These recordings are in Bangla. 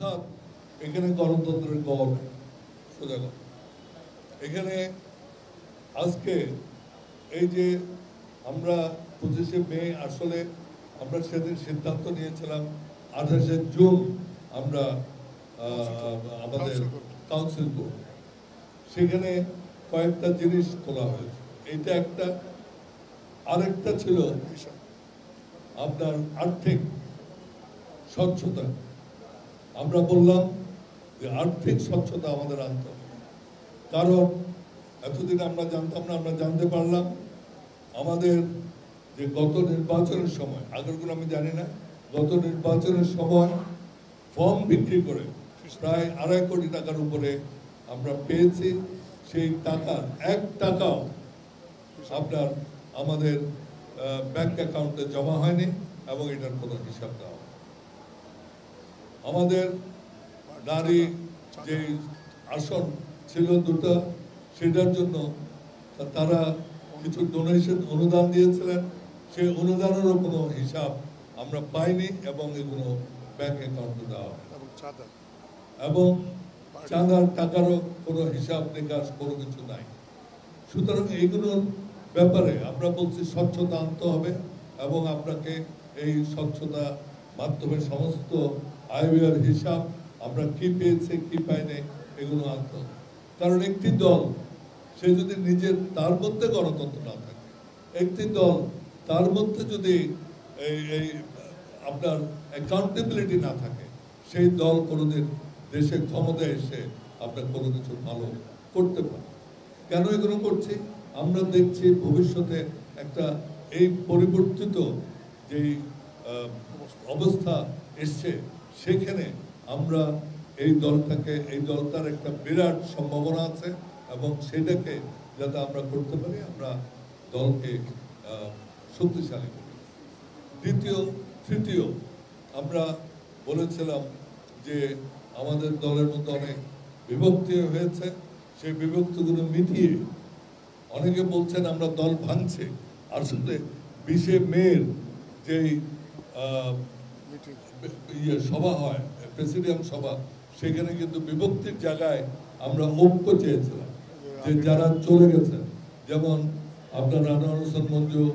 অর্থাৎ এখানে গণতন্ত্রের গড় নেই, সোজা কথা। এখানে আজকে এই যে আমরা 25শে মে আসলে আমরা সেদিন সিদ্ধান্ত নিয়েছিলাম 28শে জুন আমরা আমাদের কাউন্সিল করব, সেখানে কয়েকটা জিনিস তোলা হয়েছে। এটা একটা, আরেকটা ছিল আপনার আর্থিক স্বচ্ছতা। আমরা বললাম যে আর্থিক স্বচ্ছতা আমাদের আনতে হবে, কারণ এতদিন আমরা জানতাম না, আমরা জানতে পারলাম আমাদের যে গত নির্বাচনের সময়, আগেরগুলো আমি জানি না, গত নির্বাচনের সময় ফর্ম বিক্রি করে প্রায় 2.5 কোটি টাকার উপরে আমরা পেয়েছি। সেই টাকার 1 টাকাও আপনার আমাদের ব্যাংক অ্যাকাউন্টে জমা হয়নি এবং এটার কোনো হিসাব দেওয়া হয়। আমাদের নারী যে আসন ছিল 2টা, সেটার জন্য তারা কিছু ডোনেশন অনুদান দিয়েছিলেন, সেই অনুদানেরও কোনো হিসাব আমরা পাইনি এবং এগুলো ব্যাংক অ্যাকাউন্টে দেওয়া হয় এবং চাঁদার টাকারও কোনো হিসাব নিকাশ কোনো কিছু নাই। সুতরাং এইগুলোর ব্যাপারে আমরা বলছি স্বচ্ছতা আনতে হবে এবং আপনাকে এই স্বচ্ছতা মাধ্যমে সমস্ত আয় ব্যয়ের হিসাব আমরা কি পেয়েছে কি পাইনি এগুলো আনতে হবে। কারণ একটি দল সে যদি নিজের তার মধ্যে গণতন্ত্র না থাকে, একটি দল তার মধ্যে যদি এই আপনার অ্যাকাউন্টেবিলিটি না থাকে, সেই দল কোনোদিন দেশে ক্ষমতায় এসে আপনার কোনো কিছু ভালো করতে পারে। কেন এগুলো করছি? আমরা দেখছি ভবিষ্যতে একটা এই পরিবর্তিত যেই অবস্থা এসছে, সেখানে আমরা এই দলটার একটা বিরাট সম্ভাবনা আছে এবং সেটাকে যাতে আমরা করতে পারি, আমরা দলকে শক্তিশালী করি। তৃতীয় আমরা বলেছিলাম যে আমাদের দলের মধ্যে অনেক বিভক্তি হয়েছে, সেই বিভক্তিগুলো মিটিয়ে, অনেকে বলছেন আমরা দল ভাঙছে, আসলে 20শে মের যেই সভা হয়, প্রেসিডিয়াম সভা, সেখানে কিন্তু বিভক্তির জায়গায় আমরা ঐক্য চেয়েছিলাম যে যারা চলে গেছেন, যেমন আপনার রানা হোসেন মঞ্জু,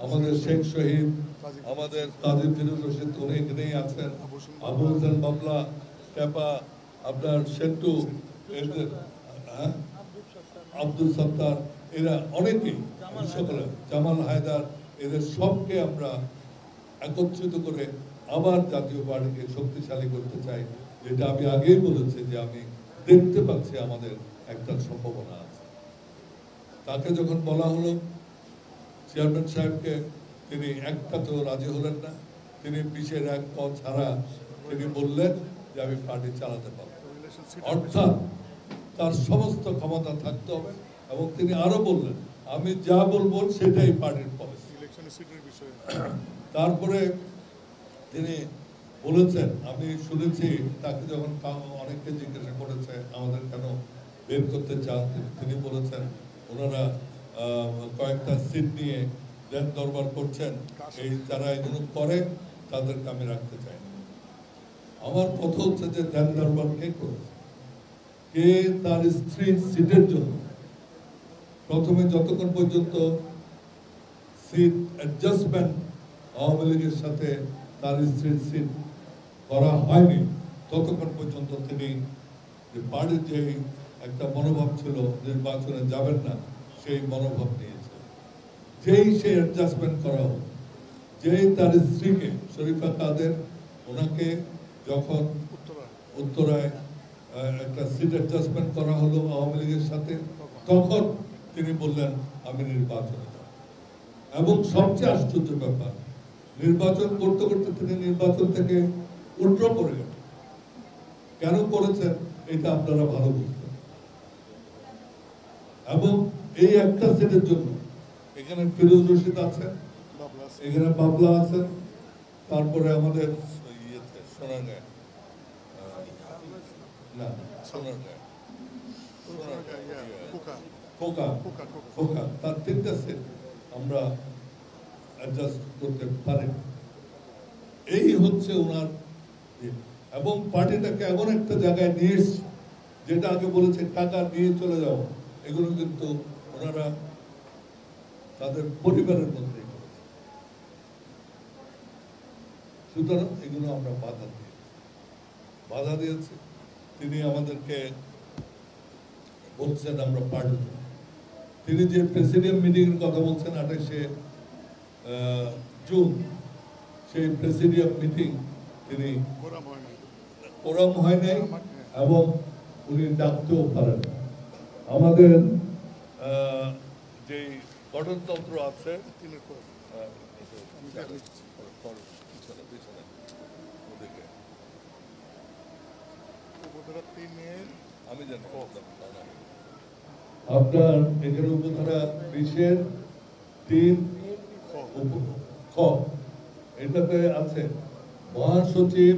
আমাদের শেখ শহীদ, আমাদের কাজী ফিরোজ রশিদ, উনি এখানেই আছেন, আবু হোসেন বাবলা, টেপা, আপনার সেন্টু, আব্দুল সত্তার, এরা অনেকেই, সকলে, জামাল হায়দার, এদের সবকে আমরা একত্রিত করে আবার জাতীয় পার্টিকে শক্তিশালী করতে চাই, যেটা আমি আগেই বলেছি যে আমি দেখতে পাচ্ছি আমাদের একটা সম্ভাবনা আছে। তাকে যখন বলা হলো চেয়ারম্যান সাহেবকে, তিনি একটাতেও রাজি হলেন না। তিনি 20-এর 1 ক ছাড়া তিনি বললেন যে আমি পার্টি চালাতে পারব, অর্থাৎ তার সমস্ত ক্ষমতা থাকতে হবে। এবং তিনি আরো বললেন আমি যা বলবো সেটাই পার্টির পলিসি। তারপরে তিনি বলেছেন, আমি শুনেছি তাকে যখন অনেককে জিজ্ঞাসা করেছে আমাদের কেন বের করতে চান, তিনি বলেছেন ওনারা কয়েকটা সিট নিয়ে দেন দরবার করছেন, এই যারা এগুলো করে তাদেরকে আমি রাখতে চাই না। আমার কথা হচ্ছে যে দেন দরবার কে করেছে? কে তার স্ত্রীর সিটের জন্য প্রথমে যতক্ষণ পর্যন্ত সিট অ্যাডজাস্টমেন্ট আওয়ামী লীগের সাথে তার স্ত্রীর সিট করা হয়নি, ততক্ষণ পর্যন্ত তিনি যে পার্টির যে একটা মনোভাব ছিল নির্বাচনে যাবেন না, সেই মনোভাব নিয়েছে। যেই সে অ্যাডজাস্টমেন্ট করা হলো, যেই তার স্ত্রীকে শরীফা কাদের, ওনাকে যখন উত্তরায় একটা সিট অ্যাডজাস্টমেন্ট করা হলো আওয়ামী লীগের সাথে, তখন তিনি বললেন আমি নির্বাচনে যাব। এবং সবচেয়ে আশ্চর্য ব্যাপার, নির্বাচন করতে করতে তিনি নির্বাচন থেকে উইথড্র করে গেলেন। কেন করেছেন এটা আপনারা ভালো বুঝবেন। এবং এই একটা সিটের জন্য এখানে ফিরোজ রশিদ আছেন, এখানে বাবলা আছেন, তারপরে আমাদের সোনারগাঁয় না সোনারগাঁয় খোকা, তার 3টা সেট আমরা অ্যাডজাস্ট করতে পারি। এই হচ্ছে ওনার। এবং পার্টিটাকে এমন একটা জায়গায় নিয়ে এসছে, যেটা আগে বলেছে টাকা নিয়ে চলে যাও, এগুলো কিন্তু ওনারা তাদের পরিবারের মধ্যে করেছে। সুতরাং এগুলো আমরা বাধা দিয়েছি। তিনি আমাদেরকে বলছেন আমরা পার্টি, তিনি যে প্রেসিডিয়াম মিটিং এর কথা বলছেন 28শে জুন, সেই প্রেসিডিয়াম মিটিং তিনি কোরাম হয় নাই এবং উনি ডাকতেও পারেন। আমাদের যে গঠনতন্ত্র আছে, আমি জানি আপনার এখানে উপধারা 20-3 খ, এটাতে আছে মহাসচিব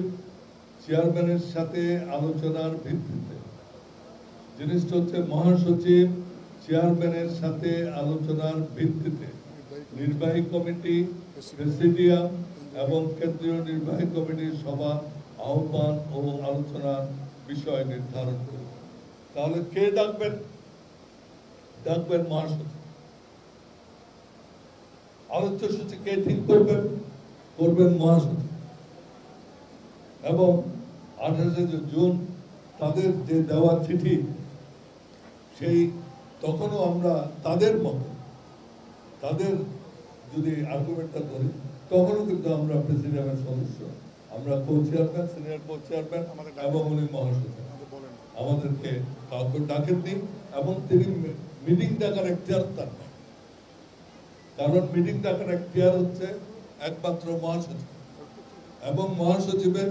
চেয়ারম্যানের সাথে আলোচনার ভিত্তিতে। জিনিসটা হচ্ছে মহাসচিব চেয়ারম্যানের সাথে আলোচনার ভিত্তিতে নির্বাহী কমিটি, প্রেসিডিয়াম এবং কেন্দ্রীয় নির্বাহী কমিটির সভা আহ্বান ও আলোচনার বিষয় নির্ধারণ করবে। তাহলে কে ডাকবেন? ডাকবেন মহাসচিব। আলোচ্য সূচি কে ঠিক করবেন? করবেন মহাসচিব। এবং 28শে জুন তাদের যে দেওয়া চিঠি, সেই তখনও আমরা তাদের মতো, তাদের যদি আর্গুমেন্টটা ধরি, তখনও কিন্তু আমরা প্রেসিডিয়ামের সদস্য, আমরা co chairman, senior co chairman এবং উনি মহাসচিব। আমাদেরকে কাউকে ডাকেননি এবং তিনি মিটিং ডাকার এখতিয়ার তার নেই, কারণ মিটিং ডাকার এখতিয়ার হচ্ছে একমাত্র মহাসচিব, এবং মহাসচিবের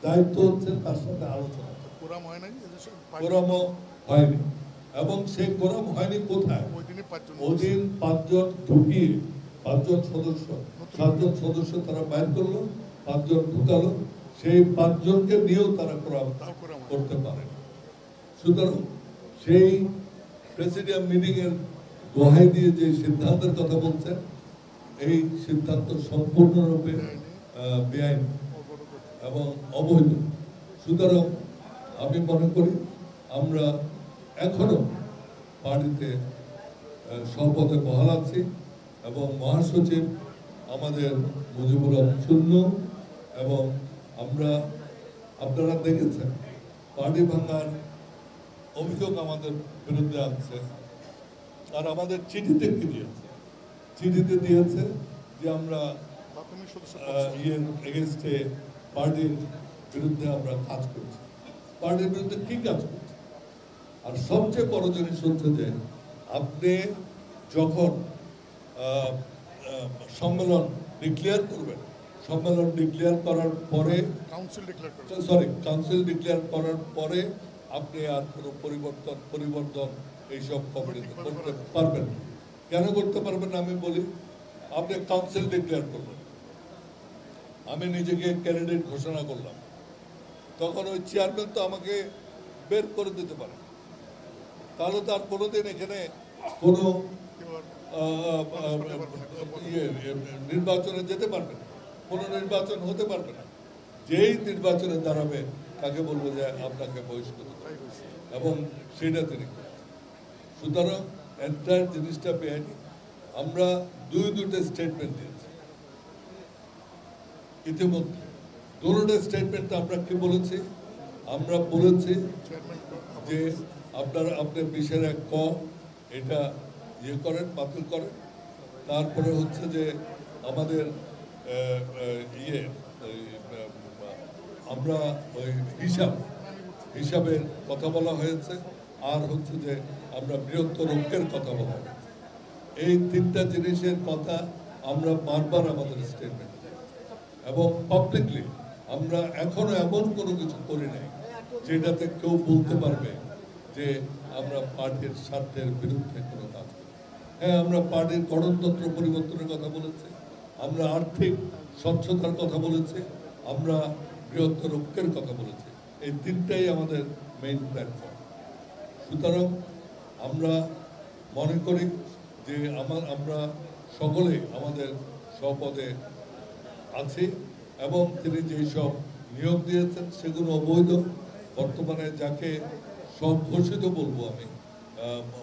দায়িত্ব হচ্ছে তার সাথে আলোচনা। কোরামও হয়নি, এবং সেই কোরাম হয়নি কোথায়? ওদিন 5 জন ঢুকিয়ে 5 জন সদস্য, 7 জন সদস্য তারা বাইর করলো, 5 জন ঢুকালো, সেই 5 জনকে নিয়েও তারা কোরাম করতে পারে। সুতরাং সেই প্রেসিডিয়াম মিটিং এর দোহাই দিয়ে যে সিদ্ধান্তের কথা বলছেন, এই সিদ্ধান্ত সম্পূর্ণরূপে বেআইন এবং অবৈধ। সুতরাং আমি মনে করি আমরা এখনো পার্টিতে সপদে বহাল আছি, এবং মহাসচিব আমাদের মুজিবুর রহমান শূন্য, এবং আপনারা দেখেছেন পার্টি ভাঙার অভিযোগ আমাদের বিরুদ্ধে আছে, আর আমাদের চিঠিতে কি দিয়েছে? চিঠিতে দিয়েছে যে আমরা এগেইনস্টে পার্টির বিরুদ্ধে আমরা কাজ করছি। পার্টির বিরুদ্ধে কি কাজ করছি? আর সবচেয়ে বড় জিনিস হচ্ছে যে আপনি যখন সম্মেলন ডিক্লেয়ার করবেন, সম্মেলন ডিক্লেয়ার করার পরে কাউন্সিল ডিক্লেয়ার করার পরে আপনি আর কোনো পরিবর্তন এইসব কমিটিতে করতে পারবেন। কেন করতে পারবেন না আমি বলি। আপনি কাউন্সিল ডিক্লেয়ার করলেন, আমি নিজেকে ক্যান্ডিডেট ঘোষণা করলাম, তখন ওই চেয়ারম্যান তো আমাকে বের করে দিতে পারে, তাহলে তো আর কোনোদিন এখানে কোনো নির্বাচনে যেতে পারবে না, কোনো নির্বাচন হতে পারবে না। যেই নির্বাচনে দাঁড়াবে তাকে বলবো যে আপনাকে বহিষ্কৃত, এবং সেটা তিনি করেন। সুতরাং এন্টায়ার জিনিসটা বেআইনি। আমরা দুটো স্টেটমেন্ট দিয়েছি ইতিমধ্যে। দুটো স্টেটমেন্টে আমরা কি বলেছি? আমরা বলেছি যে আপনি 20-1 ক এটা করেন, বাতিল করেন। তারপরে হচ্ছে যে আমাদের আমরা ওই হিসাবের কথা বলা হয়েছে, আর হচ্ছে যে আমরা বৃহত্তর ঐক্যের কথা বলা হয়েছে। এই 3টা জিনিসের কথা আমরা বারবার আমাদের স্টেটমেন্ট, এবং পাবলিকলি আমরা এখনো এমন কোনো কিছু করি নাই যেটাতে কেউ বলতে পারবে যে আমরা পার্টির স্বার্থের বিরুদ্ধে কোনো কাজ করি। হ্যাঁ, আমরা পার্টির গঠনতন্ত্র পরিবর্তনের কথা বলেছি, আমরা আর্থিক স্বচ্ছতার কথা বলেছি, আমরা বৃহত্তর ঐক্যের কথা বলেছি। এই 3টাই আমাদের মেইন প্ল্যাটফর্ম। সুতরাং আমরা মনে করি যে আমরা সকলেই আমাদের স্বপদে আছি, এবং তিনি যেই সব নিয়োগ দিয়েছেন সেগুলো অবৈধ। বর্তমানে যাকে সব ঘোষিত বলবো আমি,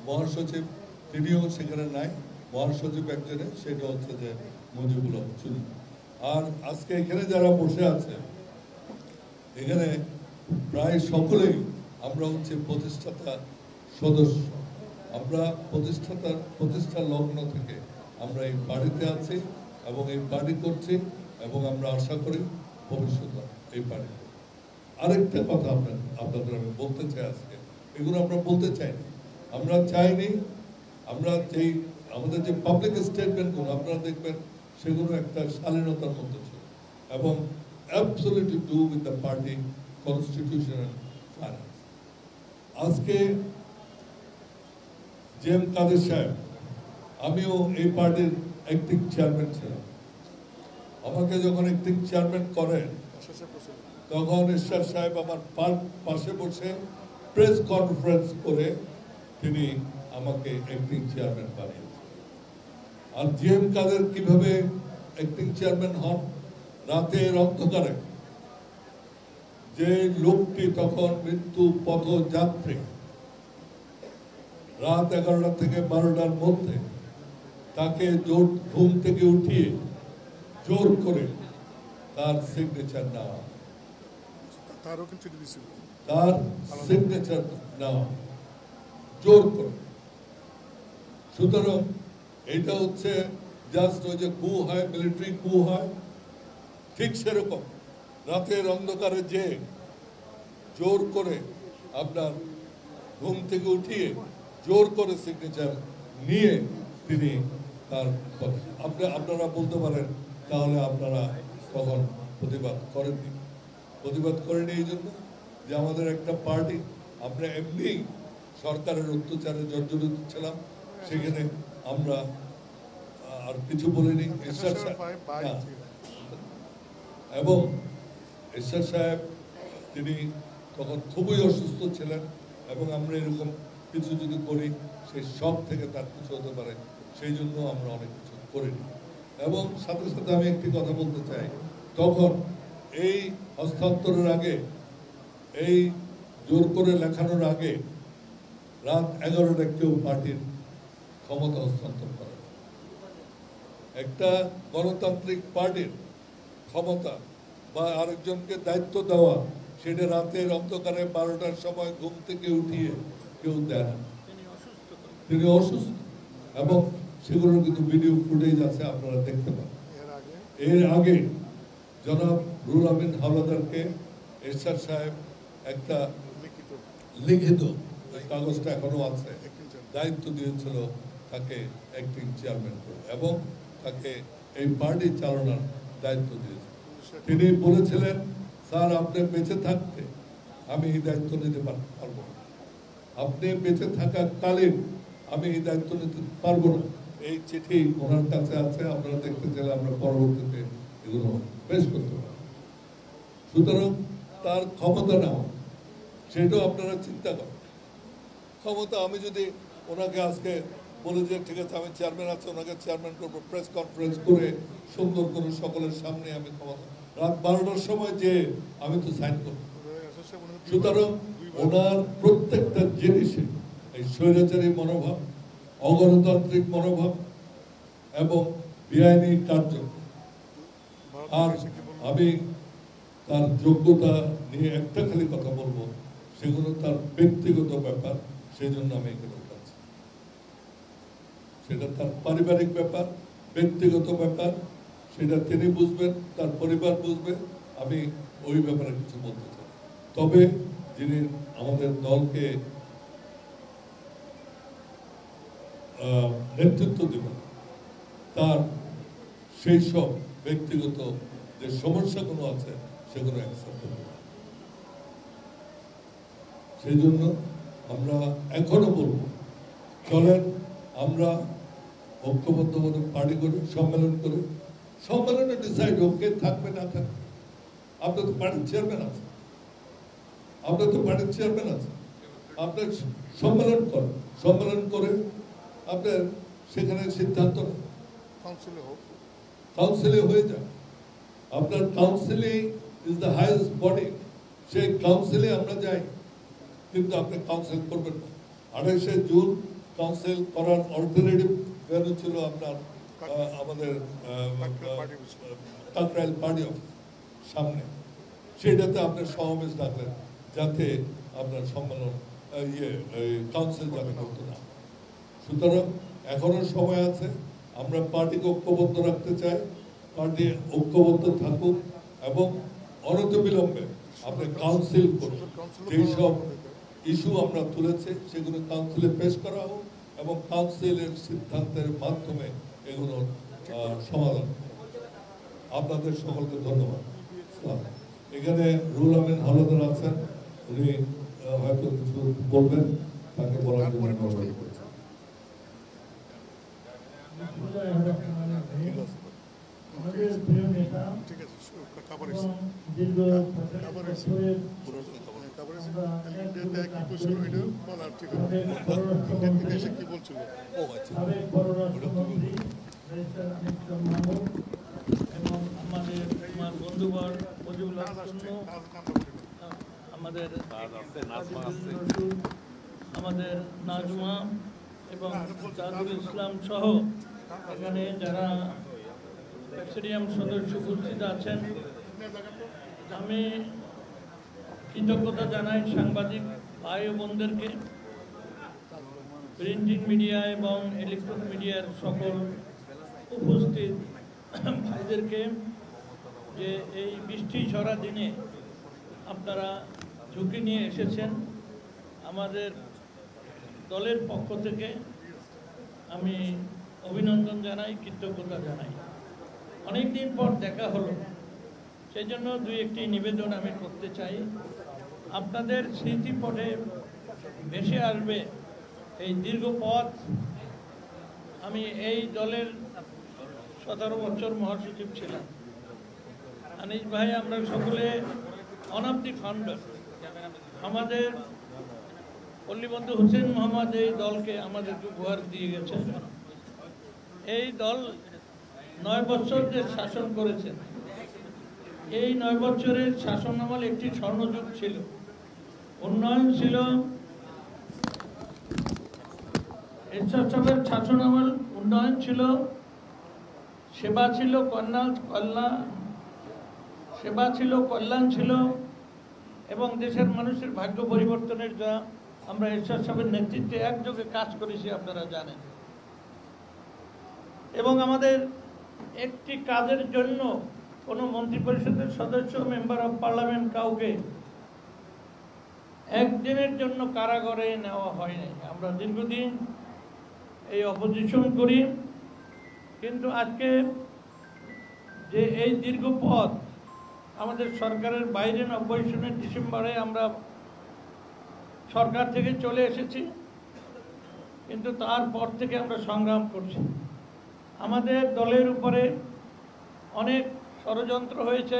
মহাসচিব, তিনিও সেখানে নাই। মহাসচিব একজনে, সেটা হচ্ছে যে মুজিবুল হক চুন্নু। আর আজকে এখানে যারা বসে আছে, এখানে প্রায় সকলেই আমরা হচ্ছে প্রতিষ্ঠাতা সদস্য। আমরা প্রতিষ্ঠা লগ্ন থেকে আমরা এই পার্টিতে আছি এবং এই পার্টি করছি, এবং আমরা আশা করি ভবিষ্যতে এই পার্টি। আরেকটা কথা আপনাদের আমি বলতে চাই আজকে, এগুলো আমরা বলতে চাইনি, আমরা চাইনি। আমরা যেই আমাদের যে পাবলিক স্টেটমেন্টগুলো আপনারা দেখবেন, সেগুলো একটা শালীনতার মধ্যে ছিল এবং absolutely do with the party constitution and finance. আজকে জেএম কাদের সাহেব, আমিও এই পার্টির অ্যাক্টিং চেয়ারম্যান ছিলাম। আমাকে যখন অ্যাক্টিং চেয়ারম্যান করেন, তখন ঈশ্বর সাহেব আমার পাশে বসে প্রেস কনফারেন্স করে তিনি আমাকে অ্যাক্টিং চেয়ারম্যান বানিয়েছেন। আর জিএম কাদের কিভাবে অ্যাক্টিং চেয়ারম্যান হন? রাতের অন্ধকারে যে লোকটি তখন মৃত্যু পথযাত্রী, রাত 11টা থেকে 12টার মধ্যে তাকে ঘুম থেকে উঠিয়ে জোর করে তার সিগনেচার নেওয়া, তার সিগনেচার নেওয়া জোর করে। সুতরাং এটা হচ্ছে জাস্ট ওই যে কু হয়, মিলিটারি কু হয়, ঠিক সেরকম রাতের অন্ধকারে যে জোর করে আপনার ঘুম থেকে উঠিয়ে জোর করে সিগনেচার নিয়ে তিনি তার আপনারা বলতে পারেন তাহলে আপনারা তখন প্রতিবাদ করেননি। প্রতিবাদ করেনি এই জন্য যে আমাদের একটা পার্টি, আমরা এমনি সরকারের অত্যাচারে জর্জরিত ছিলাম, সেখানে আমরা আর কিছু বলিনি। এবং ঈশ্বর সাহেব তিনি তখন খুবই অসুস্থ ছিলেন, এবং আমরা এরকম কিছু যদি করি সেই সব থেকে তার কিছু হতে পারে, সেই জন্য আমরা অনেক কিছু করিনি। এবং সাথে সাথে আমি একটি কথা বলতে চাই, তখন এই হস্তান্তরের আগে, এই জোর করে লেখানোর আগে রাত 11টায় কেউ পার্টির ক্ষমতা হস্তান্তর করে। একটা গণতান্ত্রিক পার্টির ক্ষমতা বা আরেকজনকে দায়িত্ব দেওয়া, সেটা রাতের অন্ধকারে 12টার সময় ঘুম থেকে উঠিয়ে কেউ দেয় না। তিনি অসুস্থ, এবং সেগুলোর কিন্তু ভিডিও ফুটেজ আছে, আপনারা দেখতে পান। এর আগে জনাব রুহুল আমিন হাওলাদারকে এরশাদ সাহেব একটা লিখিত, কাগজটা এখনো আছে, দায়িত্ব দিয়েছিল তাকে অ্যাক্টিং চেয়ারম্যান করে, এবং তাকে এই পার্টি চালানোর দায়িত্ব দিয়েছিল। তিনি বলেছিলেন, স্যার আপনি বেঁচে থাকতে আমি এই দায়িত্ব নিতে পারবো না, আপনি বেঁচে থাকাকালীন আমি এই দায়িত্ব নিতে পারবো না। এই চিঠি ওনার কাছে আছে, আপনারা দেখতে চাইলে আমরা পরবর্তীতে এগুলো পেশ করতে পারি। সুতরাং তার ক্ষমতা নেওয়া, সেটাও আপনারা চিন্তা করেন। ক্ষমতা, আমি যদি ওনাকে আজকে বলে যে ঠিক আছে আমি চেয়ারম্যান আছে, ওনাকে চেয়ারম্যান করবো, প্রেস কনফারেন্স করে সুন্দর করে সকলের সামনে আমি ক্ষমতা, রাত 12টার সময় যে আমি তো সাইন করবো। সুতরাং ওনার প্রত্যেকটা জিনিসে এই স্বৈরাচারী মনোভাব, অগণতান্ত্রিক মনোভাব এবং বেআইনি কার্য। আর আমি তার যোগ্যতা নিয়ে একটা খালি কথা বলবো, সেগুলো তার ব্যক্তিগত ব্যাপার, সেই জন্য আমি এখানে উঠাচ্ছি। সেটা তার পারিবারিক ব্যাপার, ব্যক্তিগত ব্যাপার, সেটা তিনি বুঝবেন, তার পরিবার বুঝবে। আমি ওই ব্যাপারে কিছু বলতে চাই। তবে যিনি আমাদের দলকে নেতৃত্ব দেবেন, তার সেই সব ব্যক্তিগত যে সমস্যাগুলো আছে সেগুলো অ্যাকসেপ্ট করবে। সেই জন্য আমরা এখনো বলবো, চলেন আমরা ঐক্যবদ্ধভাবে পার্টি করি, সম্মেলন করি, সম্মেলনে ডিসাইড হোক কে থাকবে না থাকবে। আপনার তো পার্টির চেয়ারম্যান আছে, আপনার তো পার্টির চেয়ারম্যান আছে, আপনার সম্মেলন করেন, সম্মেলন করে আপনার সেখানে সিদ্ধান্ত কাউন্সিলে হয়ে যায়। আপনার কাউন্সিলে ইজ দ্য হাইয়েস্ট বডি, সেই কাউন্সিলে আমরা যাই, কিন্তু আপনি কাউন্সিল করবেন না। 28শে জুন কাউন্সিল করার অল্টারনেটিভ ভেন্যু ছিল আপনার আমাদের কাকরাইল পার্টি অফিস সামনে, সেটাতে আপনার সমাবেশ ডাকলেন যাতে আপনার সম্মেলন কাউন্সিল যাতে করতে না। সুতরাং এখনো সময় আছে, আমরা পার্টিকে ঐক্যবদ্ধ রাখতে চাই, পার্টি ঐক্যবদ্ধ থাকুক এবং অনতিবিলম্বে আপনি কাউন্সিল করুন। যেসব ইস্যু আমরা তুলেছি সেগুলো কাউন্সিলে পেশ করা হোক এবং কাউন্সিলের সিদ্ধান্তের মাধ্যমে এগুলোর সমাধান। আপনাদের সকলকে ধন্যবাদ। এখানে রুহুল আমিন হাওলাদার আছেন, উনি হয়তো কিছু বলবেন, তাকে বলার জন্য অনুরোধ করছি। আমাদের প্রিয় নেতা দীর্ঘ সাবেক পররাষ্ট্রমন্ত্রী এবং আমাদের আমার বন্ধুবর মজিবুল আমাদের আমাদের নাজমা এবং জাদুল ইসলাম সহ এখানে যারা প্রেসিডিয়াম সদস্য উপস্থিত আছেন, আমি কৃতজ্ঞতা জানাই সাংবাদিক ভাই ও বোনদেরকে, প্রিন্টিং মিডিয়া এবং ইলেকট্রনিক মিডিয়ার সকল উপস্থিত ভাইদেরকে, যে এই বৃষ্টি ঝরা দিনে আপনারা ঝুঁকি নিয়ে এসেছেন। আমাদের দলের পক্ষ থেকে আমি অভিনন্দন জানাই, কৃতজ্ঞতা জানাই। অনেক দিন পর দেখা হলো, সেই জন্য দুই একটি নিবেদন আমি করতে চাই। আপনাদের স্মৃতিপটে ভেসে আসবে এই দীর্ঘ পথ। আমি এই দলের 17 বছর মহাসচিব ছিলাম। আনিস ভাই, আমরা সকলে ওয়ান অফ দি ফাউন্ডার। আমাদের পল্লীবন্ধু হোসেন মোহাম্মদ এই দলকে আমাদেরকে উপহার দিয়ে গেছেন। এই দল 9 বছর যে শাসন করেছেন, এই 9 বছরের শাসন আমল একটি স্বর্ণযুগ ছিল। উন্নয়ন ছিল, এরশাদ সাহেবের শাসন আমল উন্নয়ন ছিল, সেবা ছিল, কল্যাণ ছিল এবং দেশের মানুষের ভাগ্য পরিবর্তনের যা আমরা এরশাদ সাহেবের নেতৃত্বে একযোগে কাজ করেছি আপনারা জানেন। এবং আমাদের একটি কাজের জন্য কোনো মন্ত্রিপরিষদের সদস্য, মেম্বার অফ পার্লামেন্ট কাউকে একদিনের জন্য কারাগারে নেওয়া হয় নাই। আমরা দীর্ঘদিন এই অপোজিশন করি, কিন্তু আজকে যে এই দীর্ঘ পথ আমাদের সরকারের বাইরে 90 সনের ডিসেম্বরে আমরা সরকার থেকে চলে এসেছি, কিন্তু তারপর থেকে আমরা সংগ্রাম করছি। আমাদের দলের উপরে অনেক ষড়যন্ত্র হয়েছে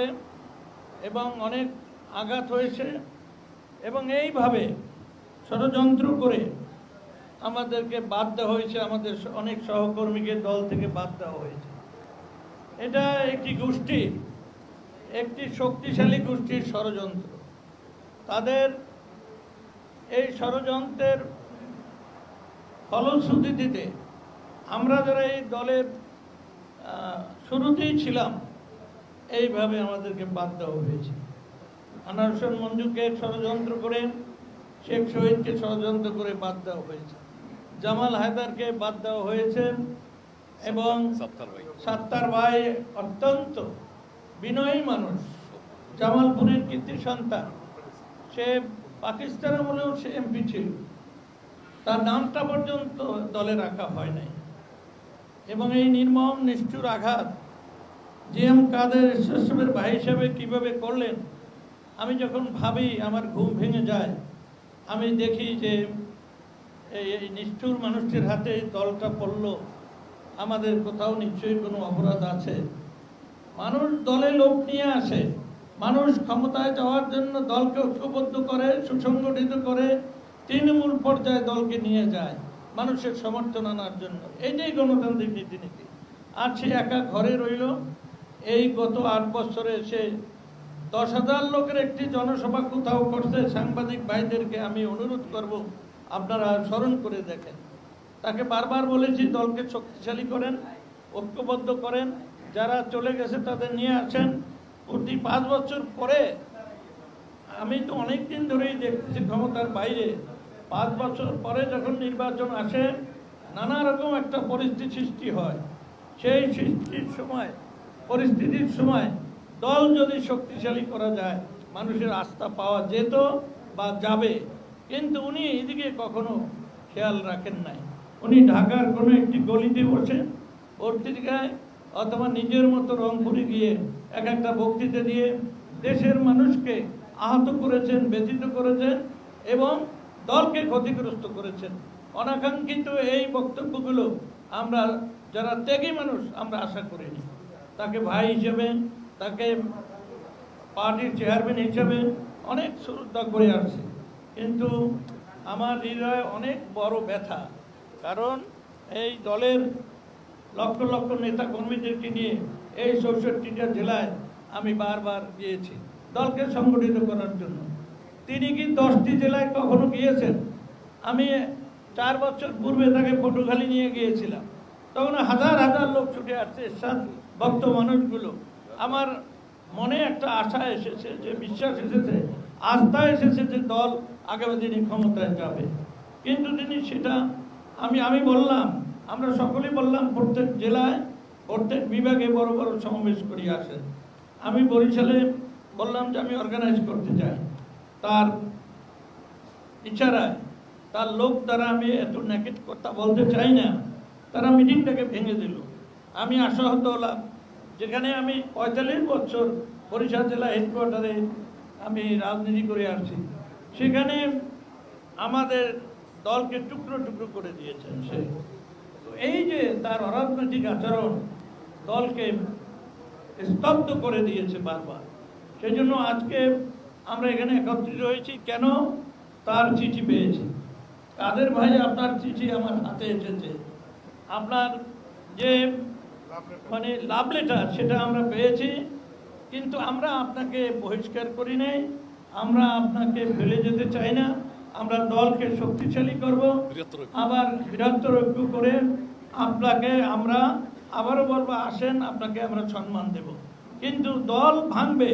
এবং অনেক আঘাত হয়েছে এবং এইভাবে ষড়যন্ত্র করে আমাদেরকে বাদ দেওয়া হয়েছে, আমাদের অনেক সহকর্মীকে দল থেকে বাদ দেওয়া হয়েছে। এটা একটি গোষ্ঠী, একটি শক্তিশালী গোষ্ঠীর ষড়যন্ত্র। তাদের এই ষড়যন্ত্রের ফলশ্রুতিতে আমরা যারা এই দলের শুরুতেই ছিলাম, এইভাবে আমাদেরকে বাদ দেওয়া হয়েছে। আনোয়ার হোসেন মঞ্জুকে ষড়যন্ত্র করে, শেখ শহীদকে ষড়যন্ত্র করে বাদ দেওয়া হয়েছে, জামাল হায়দারকে বাদ দেওয়া হয়েছে এবং সাত্তার ভাই অত্যন্ত বিনয়ী মানুষ, জামালপুরের কৃতি সন্তান। সে পাকিস্তানে বলেও সে এমপি ছিল, তার নামটা পর্যন্ত দলে রাখা হয় নাই। এবং এই নির্মম নিষ্ঠুর আঘাত জিএম কাদের এরশাদের ভাই হিসাবে কীভাবে করলেন, আমি যখন ভাবি আমার ঘুম ভেঙে যায়। আমি দেখি যে এই নিষ্ঠুর মানুষটির হাতে দলটা পড়ল, আমাদের কোথাও নিশ্চয়ই কোনো অপরাধ আছে। মানুষ দলে লোক নিয়ে আসে, মানুষ ক্ষমতায় যাওয়ার জন্য দলকে ঐক্যবদ্ধ করে, সুসংগঠিত করে, তৃণমূল পর্যায়ে দলকে নিয়ে যায় মানুষের সমর্থন আনার জন্য। এইটাই গণতান্ত্রিক রীতিনীতি। আর সে একা ঘরে রইল। এই গত 8 বছরে সে 10,000 লোকের একটি জনসভা কোথাও করছে, সাংবাদিক ভাইদেরকে আমি অনুরোধ করব আপনারা স্মরণ করে দেখেন। তাকে বারবার বলেছি দলকে শক্তিশালী করেন, ঐক্যবদ্ধ করেন, যারা চলে গেছে তাদের নিয়ে আসেন। প্রতি 5 বছর পরে, আমি তো অনেক দিন ধরেই দেখতেছি ক্ষমতার বাইরে, 5 বছর পরে যখন নির্বাচন আসে নানা রকম একটা পরিস্থিতি সৃষ্টি হয়। সেই পরিস্থিতির সময় দল যদি শক্তিশালী করা যায়, মানুষের আস্থা পাওয়া যেত বা যাবে, কিন্তু উনি এদিকে কখনো খেয়াল রাখেন নাই। উনি ঢাকার কোনো একটি গলিতে বসে পত্রিকায় অথবা নিজের মতো রংপুরে গিয়ে এক একটা বক্তৃতা দিয়ে দেশের মানুষকে আহত করেছেন, ব্যথিত করেছেন এবং দলকে ক্ষতিগ্রস্ত করেছেন। অনাকাঙ্ক্ষিত এই বক্তব্যগুলো আমরা যারা ত্যাগী মানুষ আমরা আশা করিনি। তাকে ভাই হিসেবে, তাকে পার্টির চেয়ারম্যান হিসেবে অনেক শ্রদ্ধা করে আসছে, কিন্তু আমার হৃদয়ে অনেক বড় ব্যথা। কারণ এই দলের লক্ষ লক্ষ নেতা কর্মীদেরকে নিয়ে এই 64টা জেলায় আমি বারবার গিয়েছি দলকে সংগঠিত করার জন্য। তিনি কি 10টি জেলায় কখনো গিয়েছেন? আমি 4 বছর পূর্বে তাকে পটুখালি নিয়ে গিয়েছিলাম, তখন হাজার হাজার লোক ছুটে আসছে, ভক্ত মানুষগুলো। আমার মনে একটা আশা এসেছে, যে বিশ্বাস এসেছে, আস্থা এসেছে যে দল আগামী দিনে ক্ষমতায় যাবে। কিন্তু তিনি সেটা আমি বললাম, আমরা সকলেই বললাম প্রত্যেক জেলায় প্রত্যেক বিভাগে বড় বড় সমাবেশ করি আসেন। আমি বরিশালে বললাম যে আমি অর্গানাইজ করতে চাই, তার ইচ্ছারায় তার লোক দ্বারা আমি এত নেকেট কথা বলতে চাই না, তারা মিটিংটাকে ভেঙে দিল। আমি আশাহত হলাম, যেখানে আমি 45 বছর বরিশাল জেলা হেডকোয়ার্টারে আমি রাজনীতি করে আসছি, সেখানে আমাদের দলকে টুকরো টুকরো করে দিয়েছেন সে। তো এই যে তার অরাজনৈতিক আচরণ দলকে স্তব্ধ করে দিয়েছে বারবার। সেই জন্য আজকে আমরা এখানে একত্রিত হয়েছি। কেন? তার চিঠি পেয়েছি। কাদের ভাই, আপনার চিঠি আমার হাতে এসেছে, আপনার যে লাভ লেটার সেটা আমরা পেয়েছি, কিন্তু আমরা আপনাকে বহিষ্কার করি নাই, আমরা আপনাকে ফেলে যেতে চাই না। আমরা দলকে শক্তিশালী করব, আবার বৃহত্তর ঐক্য করে আপনাকে আমরা আবারও বলবো আসেন, আপনাকে আমরা সম্মান দেব। কিন্তু দল ভাঙবে,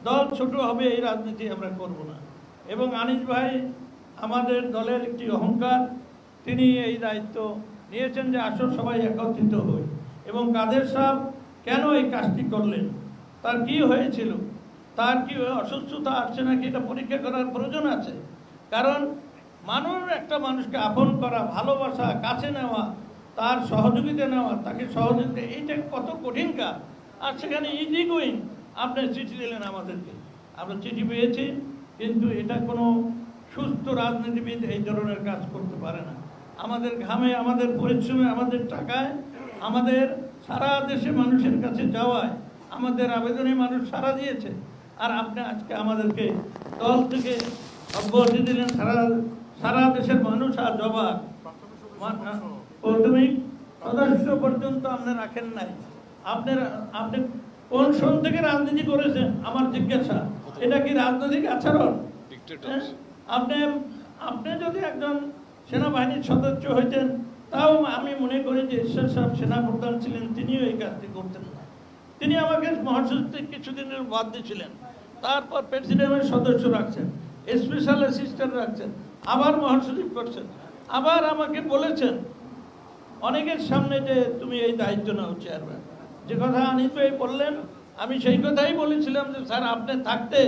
দল ছোট হবে, এই রাজনীতি আমরা করব না। এবং আনিস ভাই আমাদের দলের একটি অহংকার, তিনি এই দায়িত্ব নিয়েছেন যে আসো সবাই একত্রিত হই। এবং কাদের সাহেব কেন এই কাজটি করলেন, তার কি হয়েছিল, তার কি অসুস্থতা আসছে নাকি, এটা পরীক্ষা করার প্রয়োজন আছে। কারণ একটা মানুষকে আপন করা, ভালোবাসা, কাছে নেওয়া, তার সহযোগিতা নেওয়া, তাকে সহযোগিতা, এইটা কত কঠিন কাজ। আর সেখানে ইজি গোয়িং আপনি চিঠি দিলেন আমাদেরকে, আমরা চিঠি পেয়েছি, কিন্তু এটা কোনো সুস্থ রাজনীতিবিদ এই ধরনের কাজ করতে পারে না। আমাদের ঘামে, আমাদের পরিশ্রমে, আমাদের টাকায়, আমাদের সারা দেশে মানুষের কাছে যাওয়ায়, আমাদের আবেদনে মানুষ সাড়া দিয়েছে। আর আপনি আজকে আমাদেরকে দল থেকে অব্যাহতি দিলেন, সারা দেশের মানুষ আর জবাব প্রাথমিক সদস্য পর্যন্ত আপনি রাখেন নাই। আপনি কোন সন থেকে রাজনীতি করেছেন আমার জিজ্ঞাসা, এটা কি রাজনৈতিক আচরণ? আপনি যদি একজন সেনাবাহিনীর সদস্য হইতেন, তাও আমি মনে করি যে ঈশ্বর সাহেব সেনাপ্রধান ছিলেন, তিনিও এই কাজটি করতেন না। তিনি আমাকে মহাসচিব কিছুদিনের বাদ দিয়েছিলেন, তারপর প্রেসিডেন্টের সদস্য রাখছেন, স্পেশাল অ্যাসিস্ট্যান্ট রাখছেন, আবার মহাসচিব করছেন, আবার আমাকে বলেছেন অনেকের সামনে যে তুমি এই দায়িত্ব নাও চেয়ারম্যান। যে কথা আনিস ভাই বললেন, আমি সেই কথাই বলেছিলাম যে স্যার আপনি থাকতে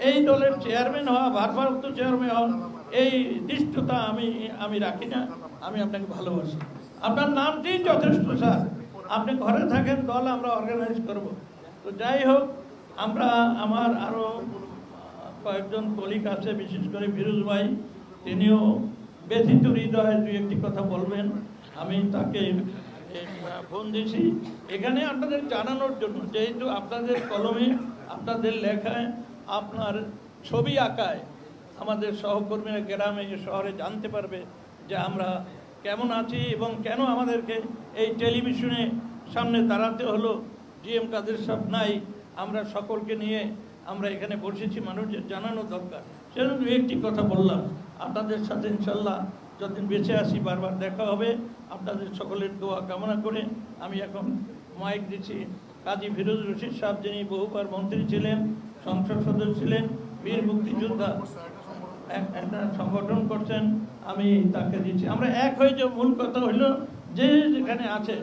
এই দলের চেয়ারম্যান হওয়া, ভারপ্রাপ্ত চেয়ারম্যান হওয়া, এই দৃষ্টতা আমি রাখি না। আমি আপনাকে ভালোবাসি, আপনার নামটি যথেষ্ট স্যার, আপনি ঘরে থাকেন, দল আমরা অর্গানাইজ করব। তো যাই হোক, আমার আরও কয়েকজন কলিগ আছে, বিশেষ করে ফিরোজ ভাই, তিনিও ব্যথিত হৃদয়ে দুই একটি কথা বলবেন। আমি তাকে ফোন দিয়েছি এখানে আপনাদের জানানোর জন্য, যেহেতু আপনাদের কলমে, আপনাদের লেখায়, আপনার ছবি আঁকায় আমাদের সহকর্মীরা গ্রামে শহরে জানতে পারবে যে আমরা কেমন আছি এবং কেন আমাদেরকে এই টেলিভিশনে সামনে দাঁড়াতে হলো। জিএম কাদের সাহেব নাই, আমরা সকলকে নিয়ে আমরা এখানে বসেছি, মানুষের জানানো দরকার। সেজন্য দু একটি কথা বললাম। আপনাদের সাথে ইনশাল্লাহ যতদিন বেঁচে আসি বারবার দেখা হবে। আপনাদের সকলের দোয়া কামনা করে আমি এখন মাইক দিচ্ছি কাজী ফিরোজ রশিদ সাহেব, যিনি বহুবার মন্ত্রী ছিলেন, সংসদ সদস্য ছিলেন, বীর মুক্তিযোদ্ধা, একটা সংগঠন করছেন, আমি তাকে দিচ্ছি। আমরা এক হয়ে যে মূল কথা হইল যে যেখানে আছে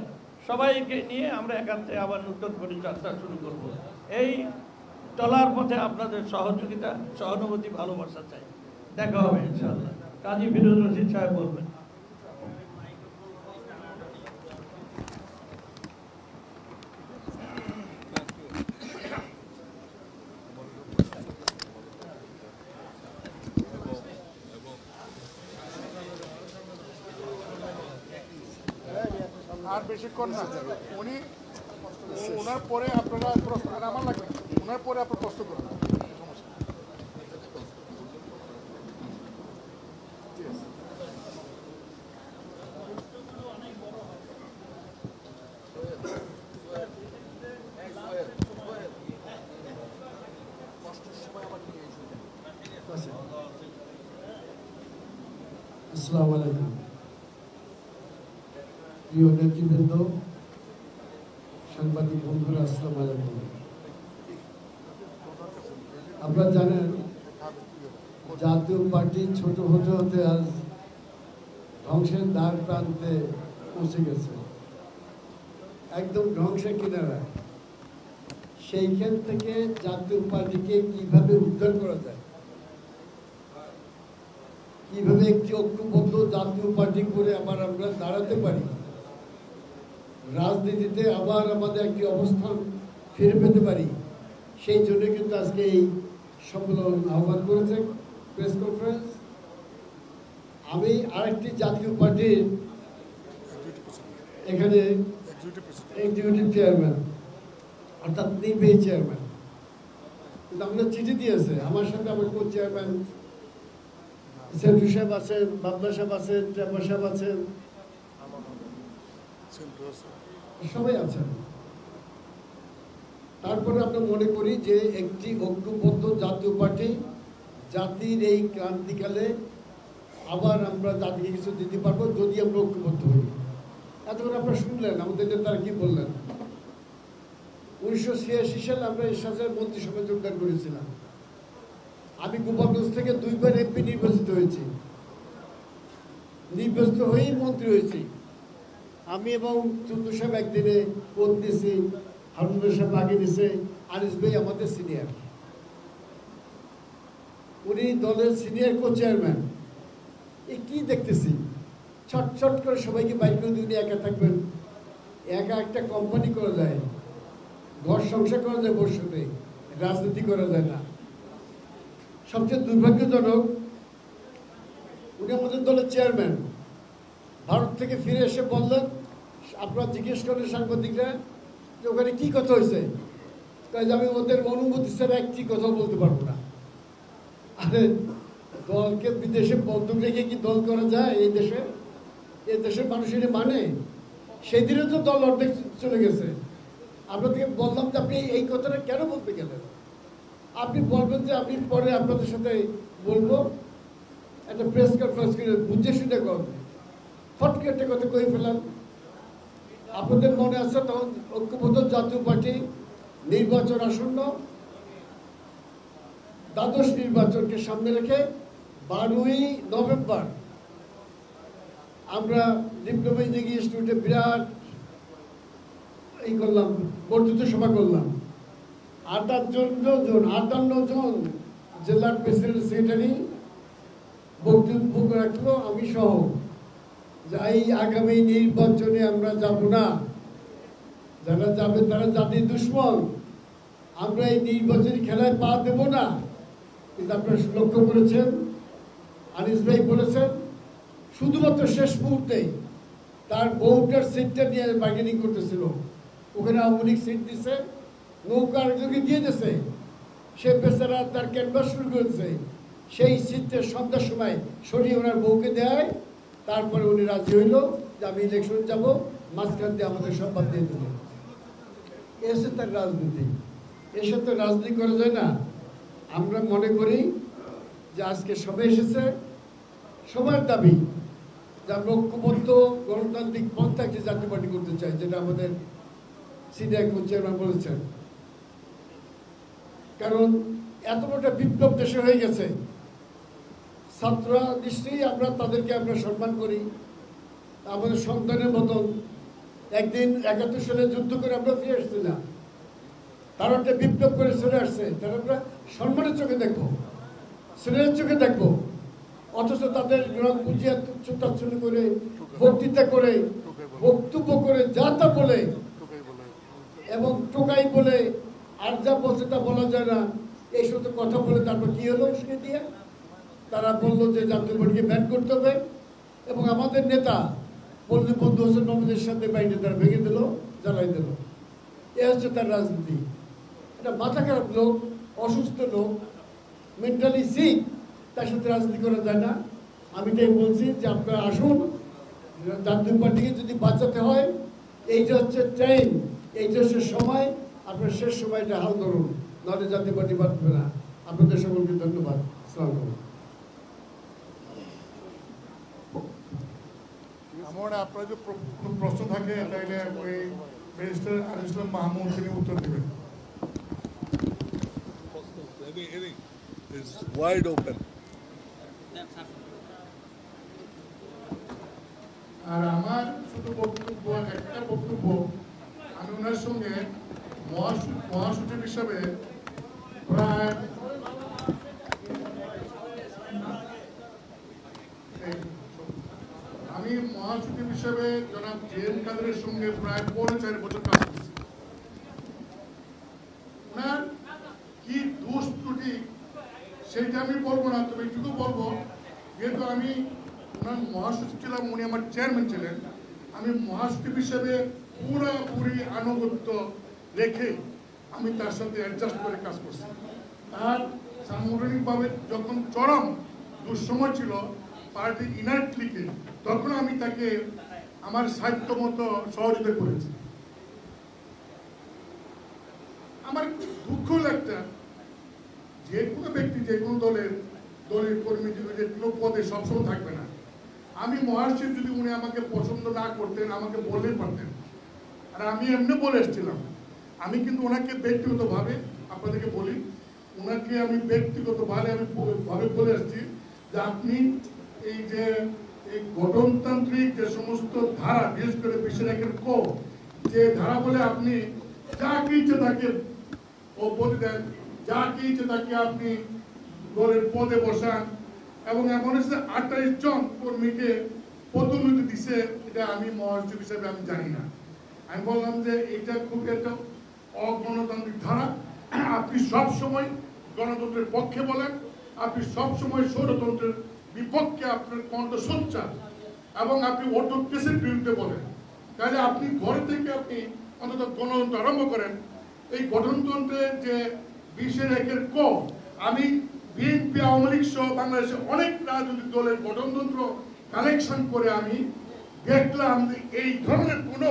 সবাইকে নিয়ে আমরা একান্তে আবার নতুন করে যাত্রা শুরু করব। এই চলার পথে আপনাদের সহযোগিতা, সহানুভূতি, ভালোবাসা চাই। দেখা হবে ইনশাআল্লাহ। কাজী ফিরোজ রশিদ সাহেব বলবেন। আর বেশিক্ষণ না, উনি ওনার পরে আপনারা প্রশ্ন, আমার লাগবে ওনার পরে আপনার প্রশ্ন করবেন। আসসালামু আলাইকুম। প্রিয় নেতৃবৃন্দ, সাংবাদিক বন্ধুরা, আসসালামু আলাইকুম। আপনারা জানেন জাতীয় পার্টি ছোট হতে হতে আজ ধ্বংসের দ্বার প্রান্তে পৌঁছে গেছে, একদম ধ্বংসের কিনারায়। সেইখান থেকে জাতীয় পার্টিকে কিভাবে উদ্ধার করা যায়, কিভাবে একটি ঐক্যবদ্ধ জাতীয় পার্টি করে আবার আমরা দাঁড়াতে পারি, রাজনীতিতে আবার আমাদের একটি অবস্থান ফিরে পেতে পারি, সেই জন্য কিন্তু আজকে এই সম্মেলন আহ্বান করেছে, প্রেস কনফারেন্স। আমি আরেকটি জাতীয় পার্টির এখানে এক্সিকিউটিভ চেয়ারম্যান, অর্থাৎ নির্বাহী চেয়ারম্যান, কিন্তু আমাদের চিঠি দিয়েছে। আমার সাথে আমার কো চেয়ারম্যান সেন্টু সাহেব আছেন, বাবলা সাহেব আছেন, টেপা সাহেব আছেন, সবাই আছেন। তারপরে আমরা মনে করি যে একটি ঐক্যবদ্ধ জাতীয় পার্টি জাতির এই ক্রান্তিকালে আবার আমরা জাতিকে কিছু দিতে পারবো যদি আমরা ঐক্যবদ্ধ হই। এতক্ষণ আপনারা শুনলেন আমাদের নেতারা কি বললেন। 1986 সালে আমরা এরশাদের মন্ত্রিসভায় যোগদান করেছিলাম। আমি গোপালগঞ্জ থেকে 2 বার এমপি নির্বাচিত হয়েছি, নির্বাচিত হয়েই মন্ত্রী হয়েছি। আমি এবং চন্দ্র সাহেব একদিনে পদ দিয়েছি, হারুন সাহেব আগে দিয়েছে, আনিস ভাই আমাদের সিনিয়র, উনি দলের সিনিয়র কো চেয়ারম্যান। এই কি দেখতেছি, ছটছট করে সবাইকে বাইর করে দিয়ে উনি একা থাকবেন। একা একটা কোম্পানি করা যায়, ঘর সংসার করা যায়, বর্ষতে রাজনীতি করা যায় না। সবচেয়ে দুর্ভাগ্যজনক, উনি আমাদের দলের চেয়ারম্যান, ভারত থেকে ফিরে এসে বললেন, আপনারা জিজ্ঞেস করেন সাংবাদিকরা যে ওখানে কী কথা হয়েছে, তাই আমি ওদের অনুমতি ছাড়া একটি কথা বলতে পারবো না। আরে দলকে বিদেশে বন্ধক রেখে কি দল করা যায়? এই দেশের মানুষের মানে সেদিনে তো দল অর্ধেক চলে গেছে। আমরা থেকে বললাম যে আপনি এই কথাটা কেন বলতে গেলেন? আপনি বলবেন যে আমি পরে আপনাদের সাথে বলবো, একটা প্রেস কনফারেন্স করে বুঝে শুনে করবেন। ফটকে একটা কথা কয়ে ফেলাম। আপনাদের মনে আছে তখন ঐক্যবদ্ধ জাতীয় পার্টি নির্বাচন আসন্ন, দ্বাদশ নির্বাচনকে সামনে রেখে 12ই নভেম্বর আমরা ডিপ্লোমা ইঞ্জিনিয়ারিং ইনস্টিটিউটে বিরাট এই করলাম, বর্ধিত সভা করলাম। 58 জন জেলার প্রেসিডেন্ট সেক্রেটারি বক্তব্য রাখলো, আমি সহ, যে এই আগামী নির্বাচনে আমরা যাব না, যারা যাবে তারা জাতির দুশ্মন, আমরা এই নির্বাচনী খেলায় পা দেব না। কিন্তু আপনারা লক্ষ্য করেছেন, আনিস ভাই বলেছেন শুধুমাত্র শেষ মুহূর্তে তার বউটার সিটটা নিয়ে বার্গেনিং করতেছিল, ওখানে আওয়ামী লীগ সিট দিছে, নৌকা আরেকজনকে দিয়ে দিয়েছে, সে বেচারা তার ক্যানভাস শুরু করেছে, সেই সিটটা সন্ধ্যার সময় সরিয়ে ওনার বউকে দেয়। তারপরে উনি রাজি হইল যে আমি ইলেকশন যাব, মাঝখান দিয়ে আমাদের সব বাদ দিয়ে দিল। এসে তার রাজনীতি, এসে তো রাজনীতি করা যায় না। আমরা মনে করি যে আজকে সবাই এসেছে সবার দাবি যে আমরা ঐক্যবদ্ধ গণতান্ত্রিক পন্থা একটি জাতীয় পার্টি করতে চাই, যেটা আমাদের সিনিয়র চেয়ারম্যান বলেছেন। কারণ এত বড় বিপ্লব দেশে হয়ে গেছে, ছাত্ররা নিশ্চয়ই আমরা তাদেরকে আমরা সম্মান করি, আমাদের সন্তানের মতন। একদিন ৭১ সালে যুদ্ধ করে আমরা ফিরে আসছিলাম, তারা একটা বিপ্লব করে চলে আসছে, তারা আমরা সম্মানের চোখে দেখবো, স্নেহের চোখে দেখবো। অথচ তাদের রং বুঝিয়ে তুচ্ছতাচ্ছল্য করে, বক্তৃতা করে, বক্তব্য করে, যা তা বলে এবং টোকাই বলে, আর যা বলছে তা বলা যায় না, এই সমস্ত কথা বলে তারপর কি হলো উস্কে দিয়ে তারা বললো যে জাতীয় পার্টিকে ব্যান করতে হবে। এবং আমাদের নেতা বললে বন্ধু হোসেন মোহাম্মদের সাথে বাইরে তারা ভেঙে দিল, জ্বালাই দিল। এ হচ্ছে তার রাজনীতি। এটা মাথা খারাপ লোক, অসুস্থ লোক, মেন্টালি সিক, তার সাথে রাজনীতি করা যায় না। আমি তাই বলছি যে আপনারা আসুন, জাতীয় পার্টিকে যদি বাঁচাতে হয়, এইটা হচ্ছে টাইম, এইটা হচ্ছে সময়, আপনার শেষ সময়টা হাল ধরুন, নাহলে জাতীয় পার্টি বাঁচবে না। আপনাদের সকলকে ধন্যবাদ। আসসালামু আলাইকুম। আমার আপনার যে কোনো প্রশ্ন থাকে তাইলে ওই ব্যারিস্টার আনিসুল ইসলাম মাহমুদ তিনি উত্তর দেবেন। It's wide open. আর আমার শুধু বক্তব্য, একটা বক্তব্য, আমি ওনার সঙ্গে মহাসচিব হিসাবে প্রায় আমি মহাসচিব হিসাবে জনাব জেএম কাদেরের সঙ্গে প্রায় 4.5 বছর কাজ করছি। ওনার কি দোষ ত্রুটি সেইটা আমি বলবো না, তবে এইটুকু বলবো, যেহেতু আমি ওনার মহাসচিব ছিলাম, উনি আমার চেয়ারম্যান ছিলেন, আমি মহাসচিব হিসেবে পুরোপুরি আনুগত্য রেখে আমি তার সাথে অ্যাডজাস্ট করে কাজ করছি। তার সাংগঠনিকভাবে যখন চরম দুঃসময় ছিল পার্টি ইনার্ট লিগে, তখন আমি তাকে আমার সাহিত্য মতো সহযোগিতা করেছি। আমার দুঃখ লাগটা, যে কোনো ব্যক্তি যে কোনো দলের কর্মী যে কোনো পদে সবসময় থাকবে না। আমি মহাসচিব, যদি উনি আমাকে পছন্দ না করতেন আমাকে বললেই পারতেন, আর আমি এমনি বলে এসেছিলাম। আমি কিন্তু ওনাকে ব্যক্তিগতভাবে আপনাদেরকে বলি, ওনাকে আমি ব্যক্তিগতভাবে বলে এসেছি যে আপনি এই যে এই গঠনতান্ত্রিক যে সমস্ত ধারা, বিশেষ করে 20 ক যে ধারা বলে আপনি যাকে ইচ্ছে তাকে বলে দেন, যাকে ইচ্ছে তাকে আপনি দলের পদে বসান, এবং এমন হচ্ছে 28 জন কর্মীকে পদোন্নতি দিছে, এটা আমি মহাসচিব হিসেবে আমি জানি না। আমি বললাম যে এটা খুব একটা অগণতান্ত্রিক ধারা। আপনি সব সময় গণতন্ত্রের পক্ষে বলেন, আপনি সব সময় স্বৈরতন্ত্রের বিপক্ষে আপনার কণ্ঠ সোচ্চার, এবং আপনি অটোক্রেসির বিরুদ্ধে বলেন। তাহলে আপনি ঘর থেকে আপনি অন্তত গণতন্ত্র আরম্ভ করেন। এই গঠনতন্ত্রের যে 20 ক, আমি বিএনপি, আওয়ামী লীগ সহ বাংলাদেশে অনেক রাজনৈতিক দলের গঠনতন্ত্র কালেকশন করে আমি দেখলাম যে এই ধরনের কোনো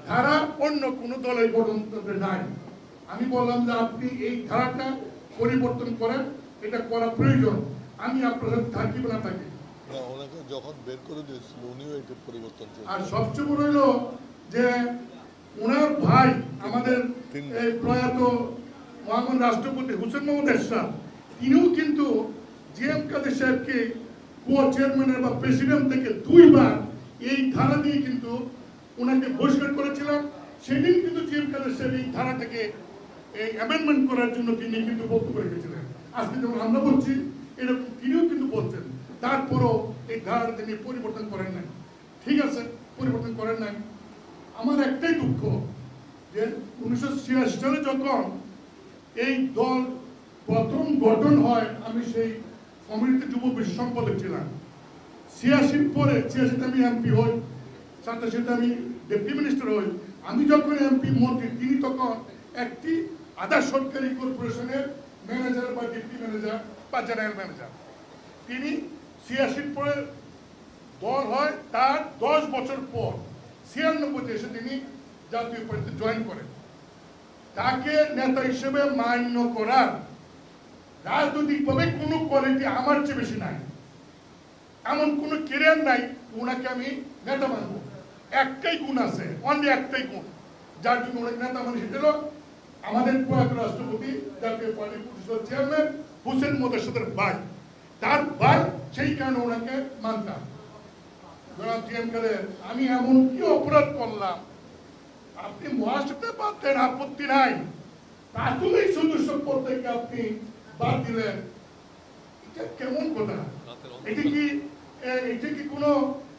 ধারা অন্য কোনো দলের গঠনতন্ত্রে নাই। আমি বললাম যে আপনি এই ধারাটা পরিবর্তন করেন, এটা করা প্রয়োজন। আমি আপনার সাথে থাকি না থাকি। ওনাকে যখন বের করে দিয়েছিল উনিও এটা পরিবর্তন করেছেন। আর সবচেয়ে বড় হলো যে ওনার ভাই আমাদের এই প্রয়াত মহান রাষ্ট্রপতি হোসেন মোহাম্মদ এরশাদ, তিনিও কিন্তু জিএম কাদের সাহেবকে কো-চেয়ারম্যানের বা প্রেসিডেন্ট থেকে 2 বার এই ধারা দিয়ে কিন্তু ওনাকে বহিষ্কার করেছিলেন। সেদিন কিন্তু জিএম কাদের সাহেব এই ধারাটাকে এই অ্যামেন্ডমেন্ট করার জন্য তিনি কিন্তু বক্তব্য রেখেছিলেন। আজকে যেমন আমরা বলছি, এরকম তিনিও কিন্তু বলছেন। তারপরও এই ধারা তিনি পরিবর্তন করেন নাই। ঠিক আছে, পরিবর্তন করেন নাই। আমার একটাই দুঃখ যে 1986 সালে যখন এই দল প্রথম গঠন হয়, আমি সেই কমিউনিটি যুব বিশ্ব সম্পাদক ছিলাম। 86 পরে 86 আমি এমপি হই, 87 আমি ডেপুটি মিনিস্টার হই। আমি যখন এমপি মন্ত্রী, তিনি তখন একটি আধা সরকারি কর্পোরেশনের ম্যানেজার বা ডেপুটি ম্যানেজার বা জেনারেল ম্যানেজার। তিনি 86 পরে দল হয়, তার 10 বছর পর 96-তে এসে তিনি জাতীয় পার্টিতে জয়েন করেন। তাকে নেতা হিসেবে মান্য করার রাজনৈতিকভাবে কোনো কোয়ালিটি আমার চেয়ে বেশি নাই, এমন কোনো কেরিয়ার নাই ওনাকে আমি নেতা মানব। একটাই গুণ আছে, অনলি একটাই গুণ, যার জন্য ওনাকে নেতা মানে সেটা হলো আমাদের প্রয়াত রাষ্ট্রপতি জাতীয় পার্টি পরিষদের চেয়ারম্যান হোসেন মোর্শেদের ভাই, তার ভাই, সেই কারণে ওনাকে মানতাম। জনাব জি এম কাদের, আমি এমন কি অপরাধ করলাম আপনি মহাসচিব বাদ দেন, আপত্তি নাই, প্রাথমিক সদস্য পদ থেকে আপনি বাদ দিলেন, এটা কেমন কথা? এটা কি কোনো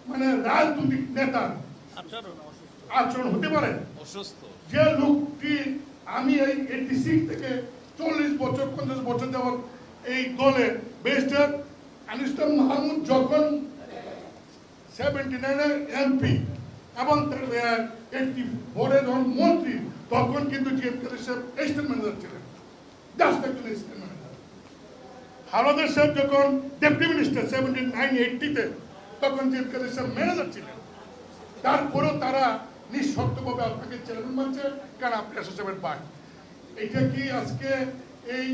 মানে রাজনৈতিক নেতার আচরণ হতে পারে? যে লোকটি আমি এই 86 থেকে 40 বছর 50 বছর যাবত এই দলে ব্যারিস্টার আনিস মাহমুদ যখন 79 এমপি এবং 84 যখন মন্ত্রী, তখন কিন্তু জি এম কাদের সাহেব অ্যাসিস্ট্যান্ট ম্যানেজার ছিলেন, জাস্ট একজন অ্যাসিস্ট্যান্ট ম্যানেজার। হাওলাদার সাহেব যখন ডেপুটি মিনিস্টার 79-80-তে, তখন জি এম কাদের সাহেব ম্যানেজার ছিলেন। তারপরেও তারা নিঃশর্তভাবে আপনাকে চেয়ারম্যান মানছে, কারণ আপনি সাহেবের ভাই। এটা কি আজকে এই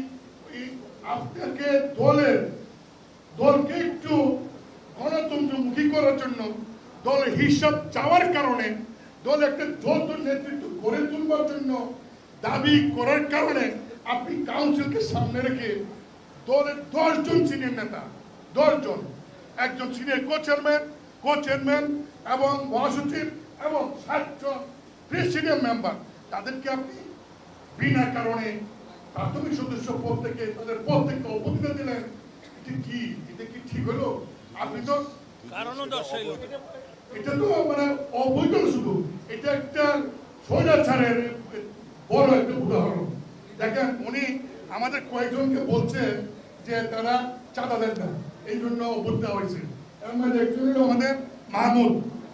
আপনাকে দলকে একটু গণতন্ত্রমুখী করার জন্য, দলের হিসাব চাওয়ার কারণে, দল একটা যৌথ নেতৃত্ব গড়ে তুলবার জন্য দাবি করার কারণে আপনি কাউন্সিলকে সামনে রেখে দলের 10 জন সিনিয়র নেতা, 10 জন, একজন সিনিয়র কো-চেয়ারম্যান এবং মহাসচিব এবং 7 জন প্রেসিডিয়াম মেম্বার, তাদেরকে আপনি বিনা কারণে প্রাথমিক সদস্য পদ থেকে তাদের পদ থেকে অবতীর্ণ দিলেন। এটা কি ঠিক হলো? আপনি তো কারণও দর্শাইল, এটা তো মানে অবৈধ, শুধু এটা একটা স্বৈরাচারের বড় একটা উদাহরণ। দেখেন, উনি আমাদের কয়েকজনকে বলছে যে তারা চাঁদা দেন না, এই জন্য অবৈধ হয়েছে। আমাদের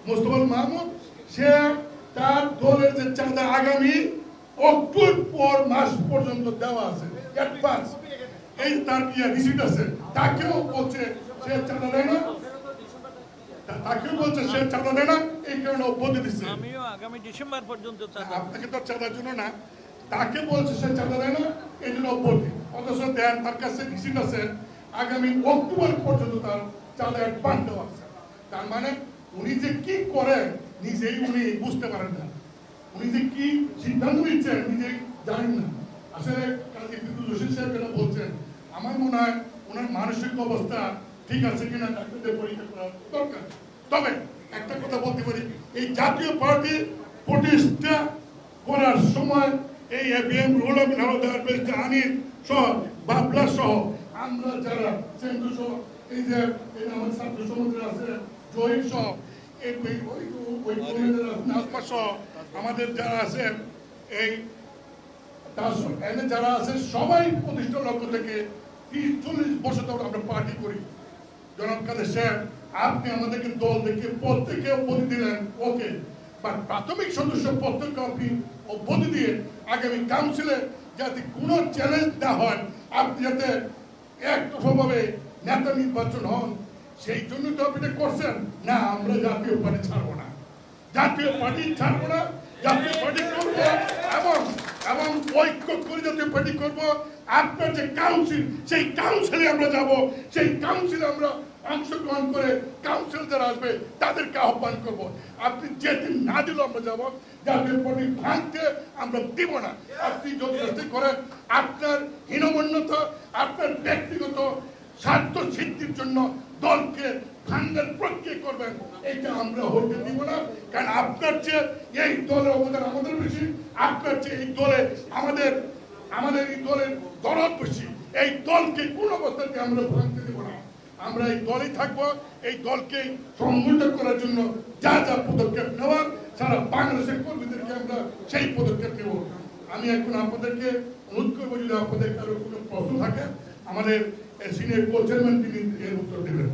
মোস্তফা মাহমুদ, সে তার দলের যে চাঁদা আগামী অক্টোবর মাস পর্যন্ত দেওয়া আছে, অ্যাডভান্স, এই তার রিসিট আছে, তাকেও বলছে সে চাঁদা দেয় না, এই কারণে অব্যাহতি দিচ্ছে। আমিও আগামী ডিসেম্বর পর্যন্ত, আপনাকে তো চাঁদার জন্য না, তাকে বলছে সে চাঁদা দেয় না, এই জন্য অব্যাহতি। অথচ দেন, তার কাছে রিসিট আছে, আগামী অক্টোবর পর্যন্ত তার চাঁদা অ্যাডভান্স দেওয়া আছে। তার মানে উনি যে কি করেন নিজেই উনি বুঝতে পারেন না, উনি যে কি সিদ্ধান্ত নিচ্ছেন নিজেই জানেন না। আসলে কালকে বিপুল রশিদ সাহেব যেটা বলছেন, আমার মনে হয় ওনার মানসিক অবস্থা ঠিক আছে কিনা ডাক্তারদের পরীক্ষা করা দরকার। তবে একটা কথা বলতে পারি, এই জাতীয় পার্টি প্রতিষ্ঠা করার সময় এই এবিএম রুহুল আমিন হাওলাদার, ব্যারিস্টার আনিস সহ, বাবলা সহ, আমরা যারা সেন্টু সহ, এই যে আমার ছাত্র সমাজের আছে জহির সহ, আমাদের যারা আছে এই যারা আছে, সবাই প্রতিষ্ঠা লক্ষ্য থেকে 30-40 বছর ধরে আমরা পার্টি করি। জনাব কাদের সাহেব, আপনি আমাদেরকে দল দেখে পদ থেকে অব্যাহতি দিলেন, ওকে, বা প্রাথমিক সদস্য পদ থেকে আপনি অব্যাহতি দিয়ে আগামী কাউন্সিলে যাতে কোনো চ্যালেঞ্জ না হয়, আপনি যাতে একতরফাভাবে নেতা নির্বাচন হন, সেই জন্য তো আপনি করছেন না। আমরা জাতীয় পার্টি ছাড়বো না, জাতীয় পার্টি ছাড়বো না, জাতীয় পার্টি করবো এবং ঐক্য করে জাতীয় পার্টি করবো। আপনার যে কাউন্সিল, সেই কাউন্সিলে আমরা যাব, সেই কাউন্সিলে আমরা অংশগ্রহণ করে কাউন্সিল যারা আসবে তাদেরকে আহ্বান করবো। আপনি যেদিন না দিলেও আমরা যাবো, জাতীয় পার্টি ভাঙতে আমরা দিব না। আপনি যদি করেন আপনার হীনমন্যতা, আপনার ব্যক্তিগত স্বার্থ সিদ্ধির জন্য দলকে ভাঙ্গার প্রক্রিয়া করবেন, এটা আমরা হতে দিব না। কারণ আপনার চেয়ে এই দলের অবদান আমাদের বেশি, আপনার চেয়ে এই দলে আমাদের এই দলের দরদ বেশি। এই দলকে কোন অবস্থাতে আমরা ভাঙতে দিব না। আমরা এই দলই থাকবো, এই দলকে সংগঠিত করার জন্য যা যা পদক্ষেপ নেওয়ার সারা বাংলাদেশের কর্মীদেরকে আমরা সেই পদক্ষেপ নেব। আমি এখন আপনাদেরকে অনুরোধ করবো, যদি আপনাদের কারো কোনো প্রশ্ন থাকে, আমাদের সিনিয়র কো-চেয়ারম্যান তিনি এর উত্তর দেবেন।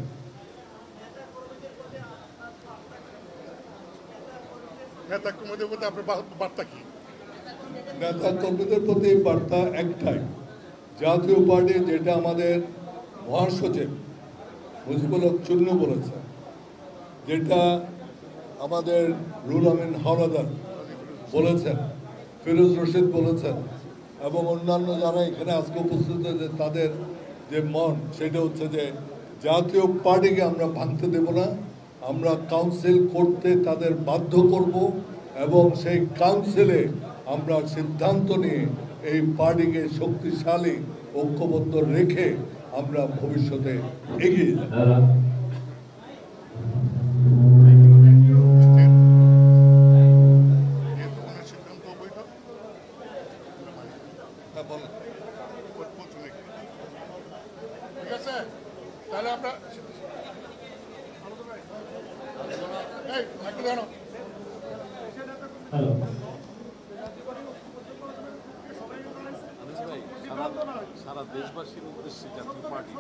নেতা কর্মীদের প্রতি আপনার বার্তা কি? নেতা কর্মীদের প্রতি বার্তা একটাই, জাতীয় পার্টি যেটা আমাদের মহাসচিব মুজিবুল হক চুন্নু বলেছেন, যেটা আমাদের রুহুল আমিন হাওলাদার বলেছেন, ফিরোজ রশিদ বলেছেন, এবং অন্যান্য যারা এখানে আজকে উপস্থিত হয়েছে তাদের যে মন সেটা হচ্ছে যে জাতীয় পার্টিকে আমরা ভাঙতে দেব না, আমরা কাউন্সিল করতে তাদের বাধ্য করব এবং সেই কাউন্সিলে আমরা সিদ্ধান্ত নিয়ে এই পার্টিকে শক্তিশালী ঐক্যবদ্ধ রেখে আমরা ভবিষ্যতে এগিয়ে যাব। ঠিক আছে, তাহলে আমরা একটু জানো হ্যালো, সারা দেশবাসীর উদ্দেশ্যে জাতীয় পার্টি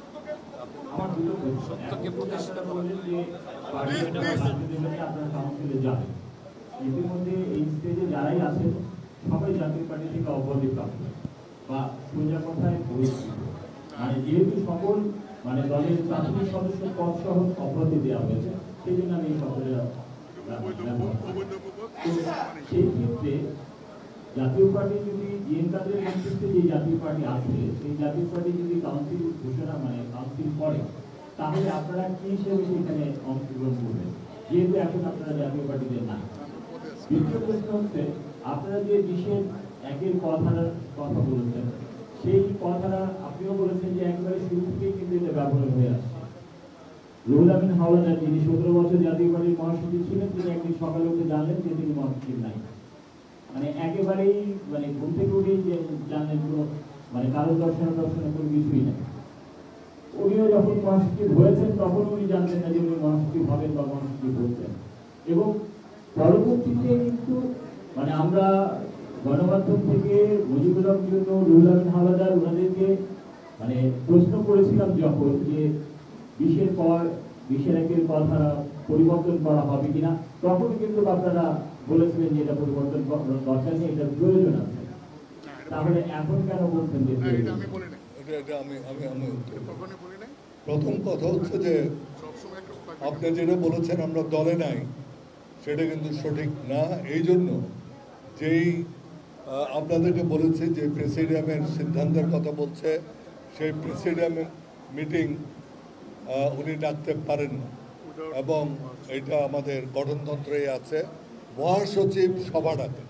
আমার দুটো প্রশ্ন। সত্যকে প্রতিষ্ঠিত করার বললেন যে পার্টিটা আপনারা কাউন্সিলে যাবেন, ইতিমধ্যে এই স্টেজে যারাই আছেন সবাই জাতীয় পার্টি থেকে অব্যাহতি প্রাপ্ত বা সোজা কথায় পরিচিত, মানে যেহেতু সকল মানে দলের প্রাথমিক সদস্য পদ সহ অব্যাহতি দেওয়া হয়েছে, সেই জন্য আমি এই শব্দটা সেই ক্ষেত্রে জাতীয় পার্টি যদি জিএনকাদের নেতৃত্বে যে জাতীয় পার্টি আছে সেই জাতীয় পার্টি যদি কাউন্সিল ঘোষণা মানে কাউন্সিল করে, তাহলে আপনারা কি হিসেবে সেখানে অংশগ্রহণ করবেন, যেহেতু এখন আপনারা জাতীয় পার্টিতে না? দ্বিতীয় প্রশ্ন হচ্ছে, আপনারা যে বিশেষ একের কথার কথা বলেছেন, সেই কথাটা আপনিও বলেছেন যে একবারে শুরু থেকেই কিন্তু এটা ব্যবহার হয়ে আসছে। রুহুল আমিন হাওলাদার, যিনি 17 বছর জাতীয় পার্টির মহাসচিব ছিলেন, তিনি একদিন সকালে উঠে জানলেন যে তিনি মহাসচিব নাই, মানে একেবারেই মানে ঘুম থেকে উঠেই যে জানলেন কোনো মানে কারো দর্শনে কোনো কিছুই নেই। উনিও যখন মহাসচিব হয়েছেন তখন উনি জানতেন না যে উনি মহাসচিব হবেন বা মহাসচিব হচ্ছেন, এবং পরবর্তীতে কিন্তু মানে আমরা গণমাধ্যম থেকে মুজিবুর রহমান জন্য রুহুল আমিন হাওলাদার ওনাদেরকে মানে প্রশ্ন করেছিলাম যখন যে 20-এর পর 20-এর একের কথা পরিবর্তন করা হবে কিনা, তখন কিন্তু আপনারা বলেছিলেন যে এটা পরিবর্তন দরকার নেই, এটার প্রয়োজন আছে। তাহলে এখন কেন বলছেন যে আমি বলি না, তখনই বলি না। প্রথম কথা হচ্ছে যে সবসময় আপনি যেটা বলেছেন আমরা দলে নাই, সেটা কিন্তু সঠিক না। এই জন্য যেই আপনাদেরকে বলেছি যে প্রেসিডিয়ামের সিদ্ধান্তের কথা বলছে, সেই প্রেসিডিয়ামের মিটিং উনি ডাকতে পারেন না, এবং এটা আমাদের গঠনতন্ত্রেই আছে। মহাসচিব সভা ডাকেন,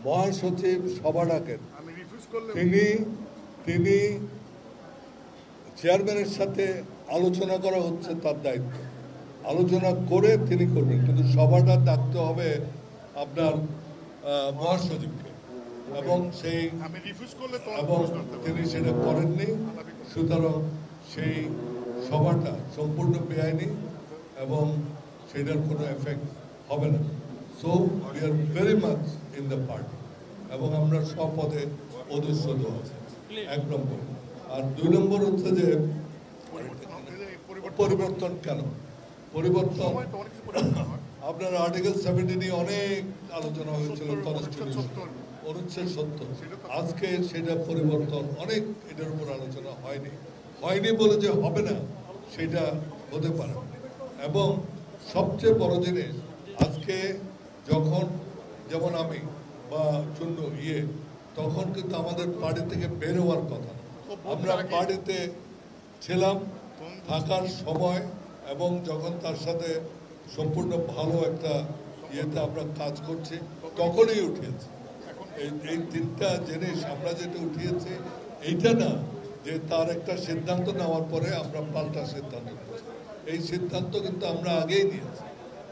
মহাসচিব সভা ডাকেন, আমি রিফিউজ করলে তিনি চেয়ারম্যানের সাথে আলোচনা করা হচ্ছে তার দায়িত্ব, আলোচনা করে তিনি করবেন, কিন্তু সভাটা ডাকতে হবে আপনার মহাসচিবকে, এবং সেই আমি রিফিউজ করলে তো এবং তিনি সেটা করেননি। সুতরাং সেই সভাটা সম্পূর্ণ বেআইনি এবং সেটার কোনো এফেক্ট হবে না। So we are very much in the party, এবং আমরা স্বপদে অধিষ্ঠিত আছি, 1 নম্বর। আর 2 নম্বর হচ্ছে যে পরিবর্তন কেন পরিবর্তন, আপনার আর্টিকেল 70 নিয়ে অনেক আলোচনা হয়েছিল, অনুচ্ছেদ 70, আজকে সেটা পরিবর্তন অনেক, এটার উপর আলোচনা হয়নি বলে যে হবে না সেটা হতে পারে। এবং সবচেয়ে বড় জিনিস, আজকে যখন যেমন আমি বা চূন্য তখন কিন্তু আমাদের পার্টি থেকে বের হওয়ার কথা, আমরা পার্টিতে ছিলাম থাকার সময়, এবং যখন তার সাথে সম্পূর্ণ ভালো একটা ইয়েতে আমরা কাজ করছি তখনই উঠিয়েছি। এই 3টা জিনিস আমরা যেটা উঠিয়েছি, এইটা না যে তার একটা সিদ্ধান্ত নেওয়ার পরে আমরা পাল্টা সিদ্ধান্ত নিয়েছি। এই সিদ্ধান্ত কিন্তু আমরা আগেই নিয়েছি,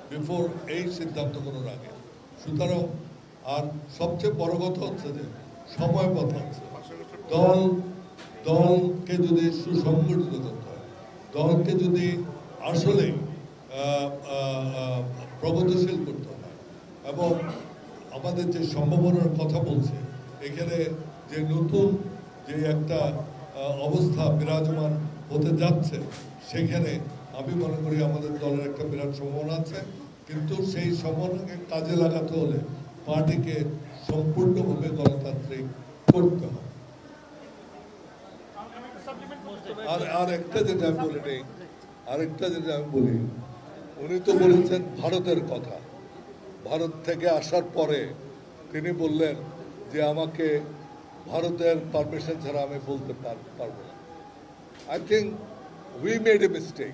বিফোর এই সিদ্ধান্ত করার আগে। সুতরাং আর সবচেয়ে বড় কথা হচ্ছে যে সময় বদলাচ্ছে, দলকে যদি সুসংগঠিত করতে হয়, দলকে যদি আসলে প্রগতিশীল করতে হয়, এবং আমাদের যে সম্ভাবনার কথা বলছে, এখানে যে নতুন যে একটা অবস্থা বিরাজমান হতে যাচ্ছে, সেখানে আমি মনে করি আমাদের দলের একটা বিরাট সম্ভাবনা আছে, কিন্তু সেই সম্ভাবনাকে কাজে লাগাতে হলে পার্টিকে সম্পূর্ণভাবে গণতান্ত্রিক করতে হবে। আর একটা যেটা আমি বলি নেই, আরেকটা যেটা আমি বলি, উনি তো বলেছেন ভারতের কথা। ভারত থেকে আসার পরে তিনি বললেন যে আমাকে ভারতের পারমিশন ছাড়া আমি বলতে পারবো না। I think we made a mistake,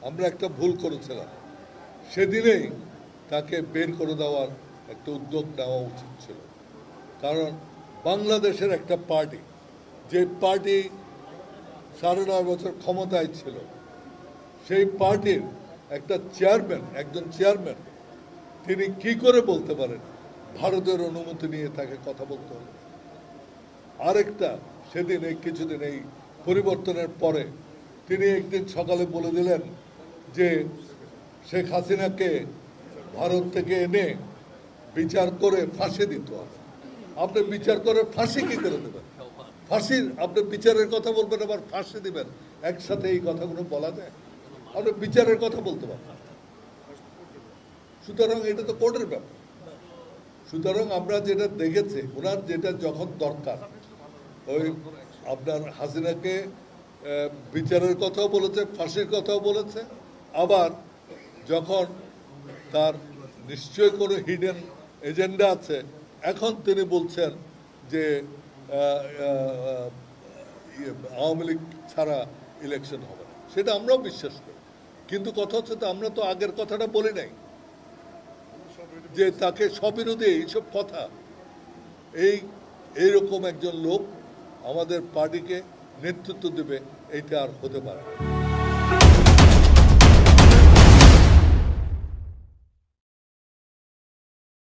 আমরা একটা ভুল করেছিলাম। সেদিনেই তাকে বের করে দেওয়ার একটা উদ্যোগ নেওয়া উচিত ছিল, কারণ বাংলাদেশের একটা পার্টি, যে পার্টি 9.5 বছর ক্ষমতায় ছিল, সেই পার্টির একটা চেয়ারম্যান, একজন চেয়ারম্যান, তিনি কি করে বলতে পারেন ভারতের অনুমতি নিয়ে তাকে কথা বলতে হবে? আরেকটা, সেদিন এই কিছুদিন এই পরিবর্তনের পরে তিনি একদিন সকালে বলে দিলেন যে শেখ হাসিনাকে ভারত থেকে এনে বিচার করে ফাঁসি দিতে হবে। আপনি বিচার করে ফাঁসি কি করে দেবেন? ফাঁসির আপনি বিচারের কথা বলবেন, আবার ফাঁসি দিবেন, একসাথে এই কথাগুলো বলা যায়? আপনি বিচারের কথা বলতে পারবেন। সুতরাং এটা তো কোর্টের ব্যাপার। সুতরাং আমরা যেটা দেখেছি, ওনার যেটা যখন দরকার, ওই আপনার হাসিনাকে বিচারের কথাও বলেছে, ফাঁসির কথাও বলেছে, আবার যখন তার নিশ্চয়ই কোনো হিডেন এজেন্ডা আছে, এখন তিনি বলছেন যে আওয়ামী লীগ ছাড়া ইলেকশন হবে না। সেটা আমরাও বিশ্বাস করি, কিন্তু কথা হচ্ছে তো আমরা তো আগের কথাটা বলি নাই যে তাকে স্ববিরোধী এইসব কথা। এইরকম একজন লোক আমাদের পার্টিকে নেতৃত্ব দেবে, এইটা আর হতে পারে না।